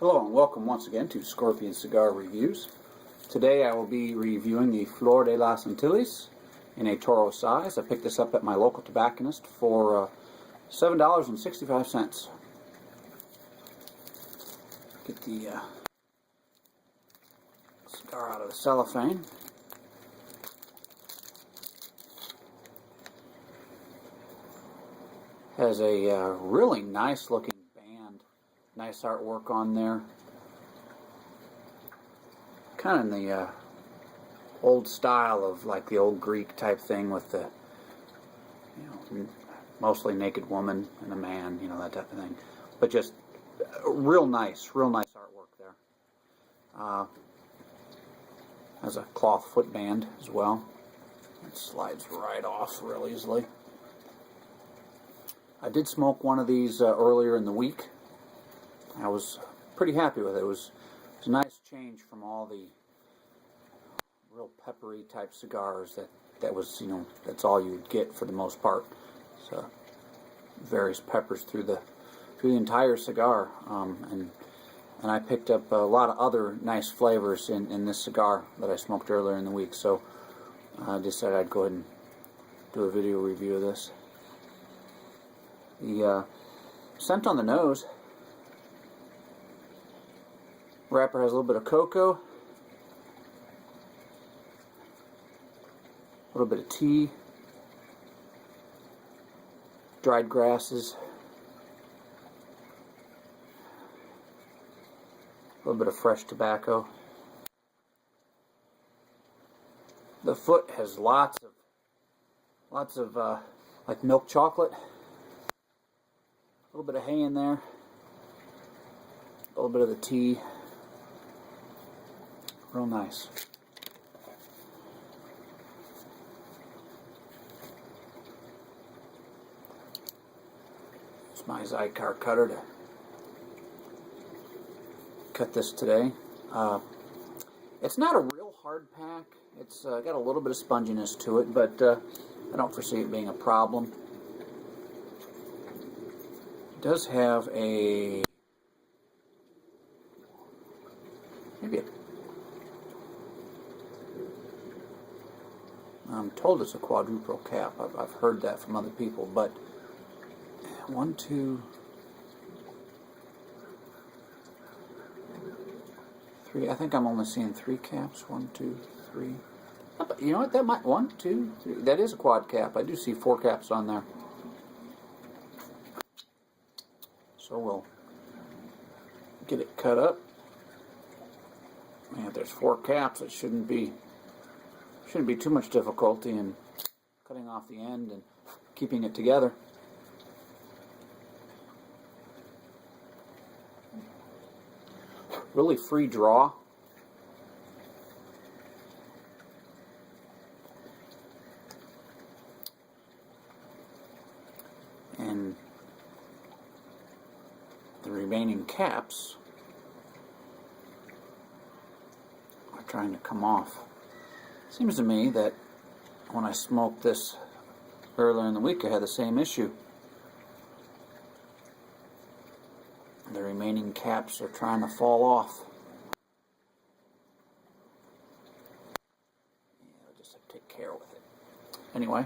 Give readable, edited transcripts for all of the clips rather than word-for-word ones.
Hello and welcome once again to Scorpion Cigar Reviews. Today I will be reviewing the Flor de las Antillas in a Toro size. I picked this up at my local tobacconist for $7.65. Get the cigar out of the cellophane. Has a really nice looking band, nice artwork on there. Kind of in the old style of like the old Greek type thing with the, mostly naked woman and a man, that type of thing. But just real nice artwork there. Has a cloth footband as well. It slides right off real easily. I did smoke one of these earlier in the week. I was pretty happy with it. It was a nice change from all the real peppery type cigars that was, that's all you would get for the most part. So various peppers through the entire cigar, and I picked up a lot of other nice flavors in this cigar that I smoked earlier in the week. So I decided I'd go ahead and do a video review of this. The scent on the nose, wrapper has a little bit of cocoa, a little bit of tea, dried grasses, a little bit of fresh tobacco. The foot has lots of like milk chocolate. A little bit of hay in there, a little bit of the tea, real nice. It's my Cigar cutter to cut this today. It's not a real hard pack. It's got a little bit of sponginess to it, but I don't foresee it being a problem. Does have maybe I'm told it's a quadruple cap. I've heard that from other people, but 1, 2, 3. I think I'm only seeing 3 caps. 1, 2, 3. You know what? That might 1, 2, 3. That is a quad cap. I do see 4 caps on there. So we'll get it cut up. And if there's 4 caps, it shouldn't be too much difficulty in cutting off the end and keeping it together. Really free draw. And the remaining caps are trying to come off. Seems to me that when I smoked this earlier in the week, I had the same issue. The remaining caps are trying to fall off. Yeah, I'll just have to take care with it. Anyway.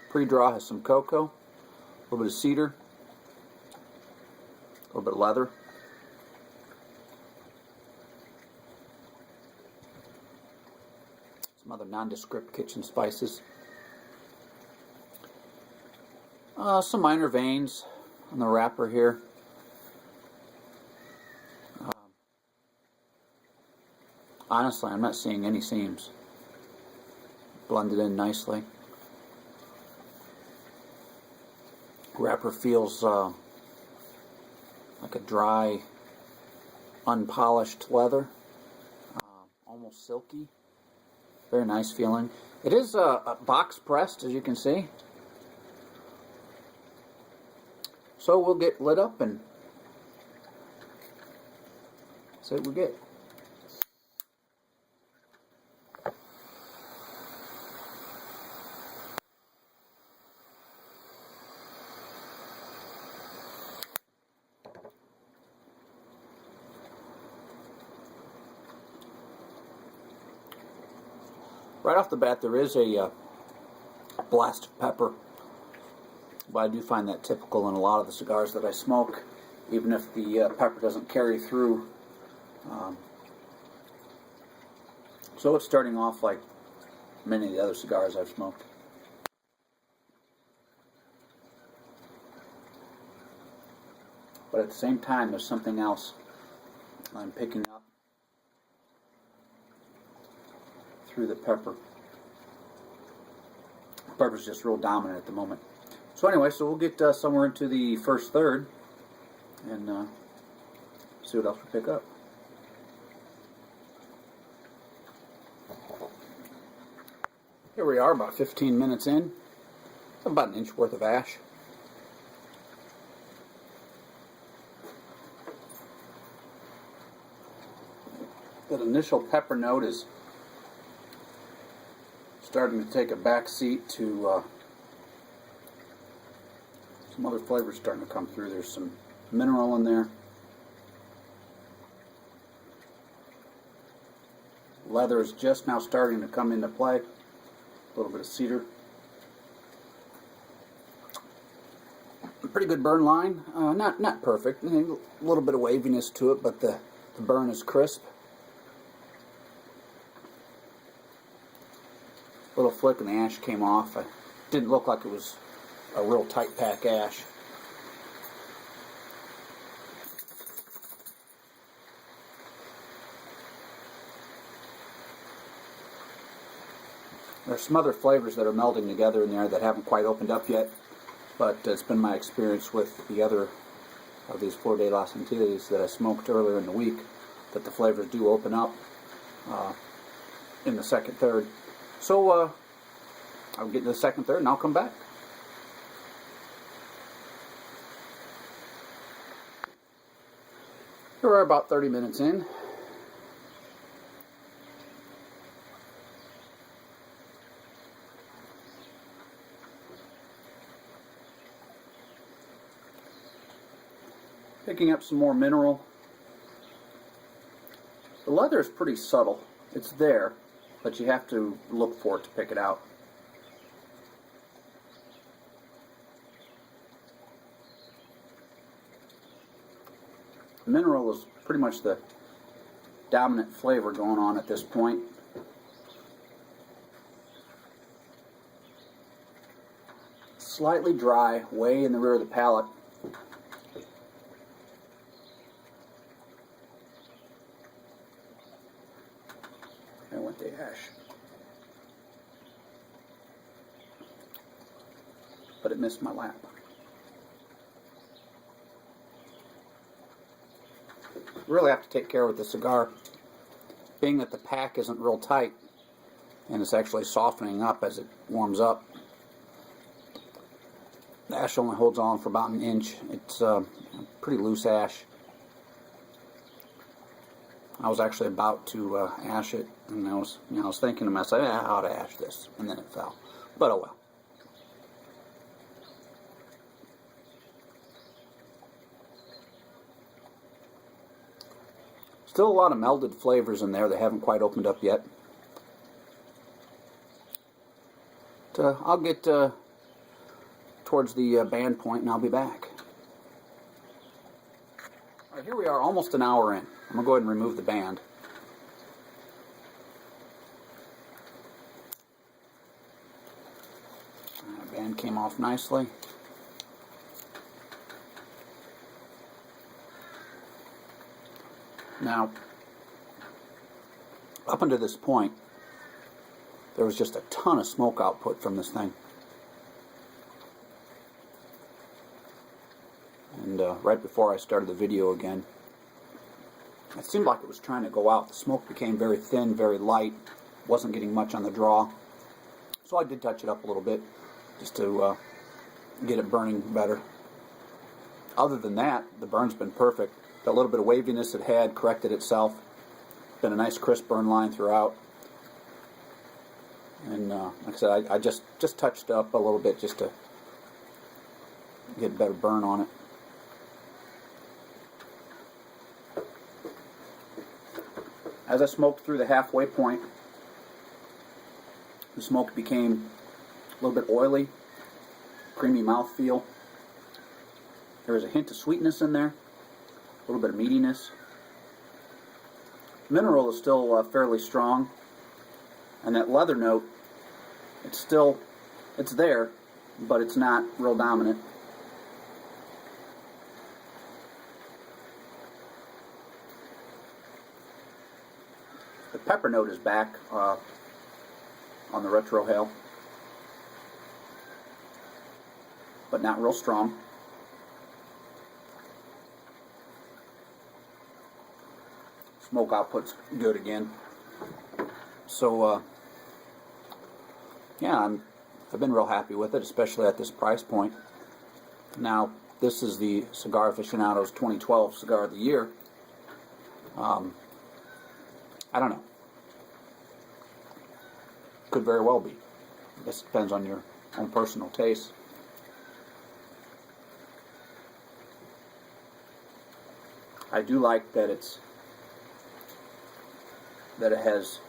Pre-draw has some cocoa, a little bit of cedar, a little bit of leather. Some other nondescript kitchen spices. Some minor veins on the wrapper here. Honestly, I'm not seeing any seams. Blended in nicely. Wrapper feels like a dry, unpolished leather, almost silky. Very nice feeling. It is a box pressed, as you can see. So we'll get lit up and see what we get. Right off the bat, there is a blast of pepper, but I do find that typical in a lot of the cigars that I smoke, even if the pepper doesn't carry through. So it's starting off like many of the other cigars I've smoked. But at the same time, there's something else I'm picking up through the pepper. The pepper's just real dominant at the moment. So anyway, so we'll get somewhere into the first third and see what else we pick up. Here we are, about 15 minutes in. About an inch worth of ash. That initial pepper note is starting to take a back seat to some other flavors starting to come through. There's some mineral in there. Leather is just now starting to come into play. A little bit of cedar. Pretty good burn line. Not perfect. A little bit of waviness to it, but the burn is crisp. Little flick and the ash came off. It didn't look like it was a real tight pack ash. There's some other flavors that are melding together in there that haven't quite opened up yet, but it's been my experience with the other of these Flor de las Antillas that I smoked earlier in the week that the flavors do open up in the second third. So I'll get to the second third and I'll come back. Here we're about 30 minutes in. Picking up some more mineral. The leather is pretty subtle. It's there, but you have to look for it to pick it out. Mineral is pretty much the dominant flavor going on at this point. Slightly dry, way in the rear of the palate. I went the ash. But it missed my lap. Really have to take care with the cigar, being that the pack isn't real tight and it's actually softening up as it warms up. The ash only holds on for about an inch. It's pretty loose ash. I was actually about to ash it, and I was thinking to myself, I ought to ash this, and then it fell. But oh well. Still a lot of melded flavors in there that haven't quite opened up yet. I'll get towards the band point and I'll be back. Alright, here we are, almost an hour in. I'm going to go ahead and remove the band. The band came off nicely. Now, up until this point, there was just a ton of smoke output from this thing. And right before I started the video again, it seemed like it was trying to go out. The smoke became very thin, very light, wasn't getting much on the draw. So I did touch it up a little bit, just to get it burning better. Other than that, the burn's been perfect. That little bit of waviness it had corrected itself. Been a nice crisp burn line throughout. And like I said, I just touched up a little bit just to get a better burn on it. As I smoked through the halfway point, The smoke became a little bit oily, creamy mouthfeel. There was a hint of sweetness in there, a little bit of meatiness. Mineral is still fairly strong, and that leather note, it's there, but it's not real dominant. The pepper note is back on the retrohale, but not real strong. Smoke output's good again. So yeah, I've been real happy with it, especially at this price point. Now, this is the Cigar Aficionado's 2012 Cigar of the Year. I don't know. Could very well be. I guess it depends on your own personal taste. I do like that it has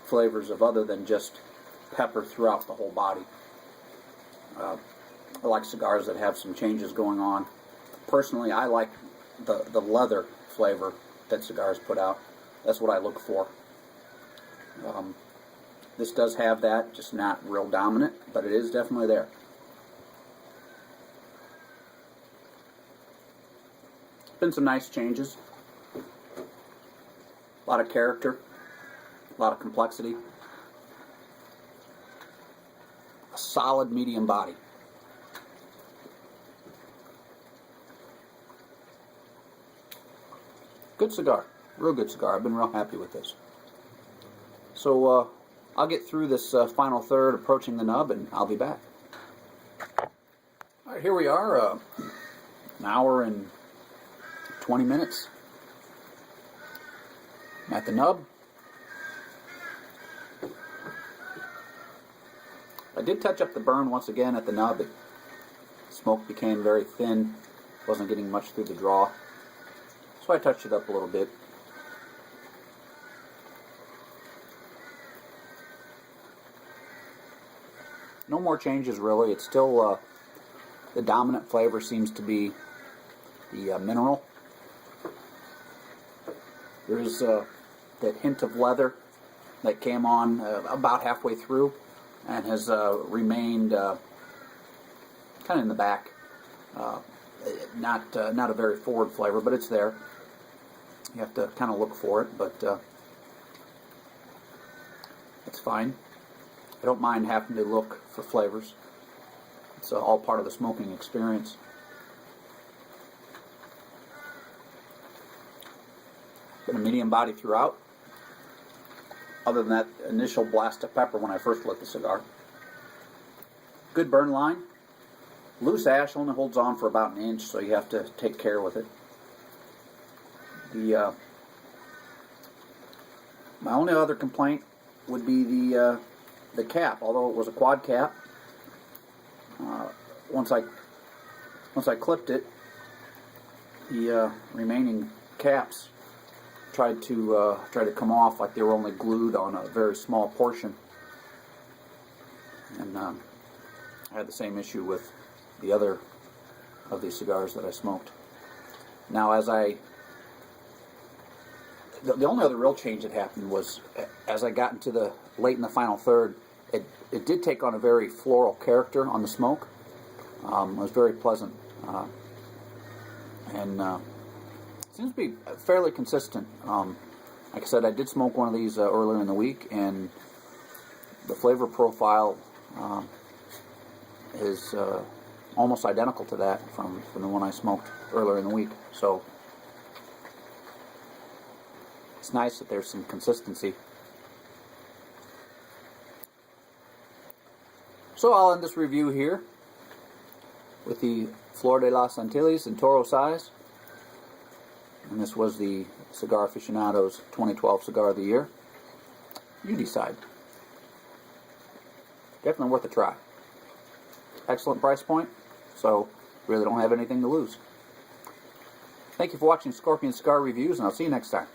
flavors of other than just pepper throughout the whole body. I like cigars that have some changes going on. Personally, I like the leather flavor that cigars put out. That's what I look for. This does have that, just not real dominant, but it is definitely there. Been some nice changes. A lot of character, a lot of complexity. A solid medium body. Good cigar. Real good cigar. I've been real happy with this. So I'll get through this final third, approaching the nub, and I'll be back. Alright, here we are. An hour and 20 minutes. I'm at the nub. I did touch up the burn once again at the nub. Smoke became very thin. Wasn't getting much through the draw. So I touched it up a little bit. No more changes really. It's still the dominant flavor seems to be the mineral. There's that hint of leather that came on about halfway through and has remained kind of in the back. Not a very forward flavor, but it's there. You have to kind of look for it, but it's fine. I don't mind having to look for flavors. It's all part of the smoking experience. Been a medium body throughout, other than that initial blast of pepper when I first lit the cigar. Good burn line. Loose ash only holds on for about an inch, so you have to take care with it. My only other complaint would be the cap. Although it was a quad cap, once I clipped it, the remaining caps tried to come off like they were only glued on a very small portion, and I had the same issue with the other of these cigars that I smoked. Now, the only other real change that happened was as I got into the late in the final third, it did take on a very floral character on the smoke. It was very pleasant, and seems to be fairly consistent. Like I said, I did smoke one of these earlier in the week, and the flavor profile is almost identical to that from the one I smoked earlier in the week. So it's nice that there's some consistency. So I'll end this review here with the Flor de las Antillas in Toro size. And this was the Cigar Aficionado's 2012 Cigar of the Year. You decide. Definitely worth a try. Excellent price point, so really don't have anything to lose. Thank you for watching Scorpion Cigar Reviews, and I'll see you next time.